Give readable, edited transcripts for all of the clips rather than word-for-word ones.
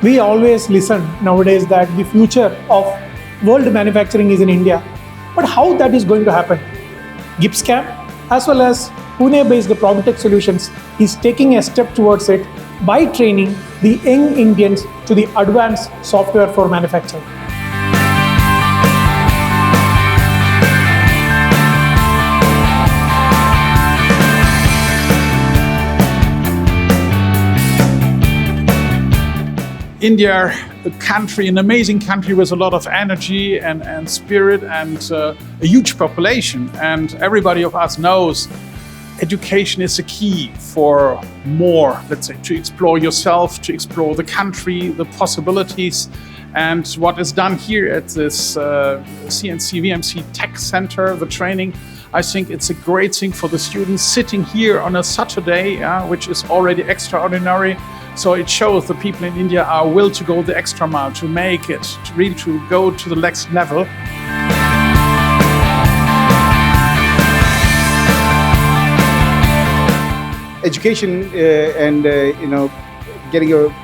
We always listen nowadays that the future of world manufacturing is in India. But how that is going to happen? GibbsCAM as well as Pune-based Provitech Solutions is taking a step towards it by training the young Indians to the advanced software for manufacturing. India, a country, an amazing country with a lot of energy and spirit and a huge population. And everybody of us knows education is the key for more, let's say, to explore yourself, to explore the country, the possibilities. And what is done here at this CNC VMC Tech Center, the training, I think it's a great thing for the students sitting here on a Saturday, which is already extraordinary. So it shows the people in India are willing to go the extra mile, to make it, to really to go to the next level. Education and getting a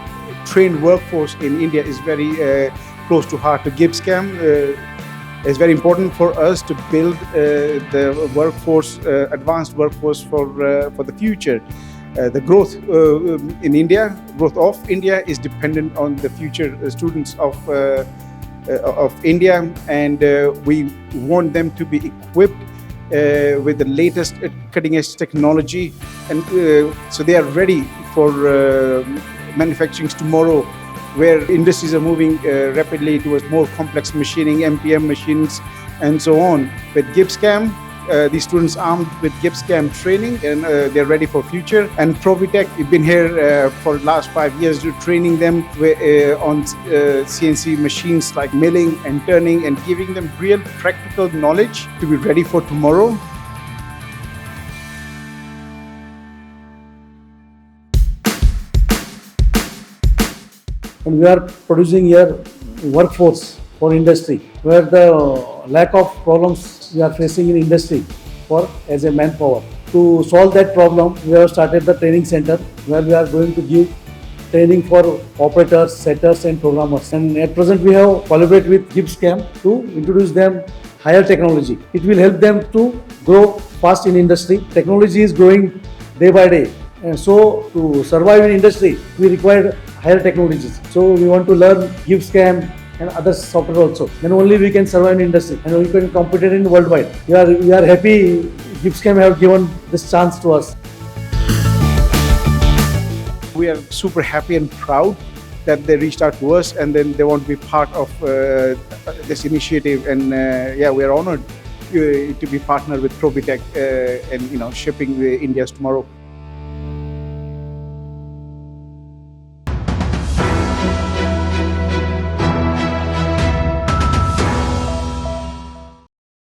trained workforce in India is very close to heart to GibbsCAM. It's very important for us to build the workforce, advanced workforce for the future. The growth in India, growth of India is dependent on the future students of India, and we want them to be equipped with the latest cutting-edge technology, and so they are ready for manufacturing tomorrow, where industries are moving rapidly towards more complex machining, MPM machines, and so on. With GibbsCAM, these students armed with GibbsCAM training, and they're ready for future. And Provitech, we've been here for the last 5 years training them on CNC machines like milling and turning, and giving them real practical knowledge to be ready for tomorrow. And we are producing here workforce for industry, where the lack of problems we are facing in industry for as a manpower. To solve that problem, we have started the training center, where we are going to give training for operators, setters and programmers. And at present we have collaborated with GibbsCAM to introduce them higher technology. It will help them to grow fast in industry. Technology is growing day by day, and so to survive in industry we require higher technologies. So we want to learn GibbsCAM and other software also. Then only we can survive in industry and we can compete in worldwide. We are happy GibbsCAM have given this chance to us. We are super happy and proud that they reached out to us, and then they want to be part of this initiative. And we are honored to be partnered with Provitech and shipping the India's tomorrow.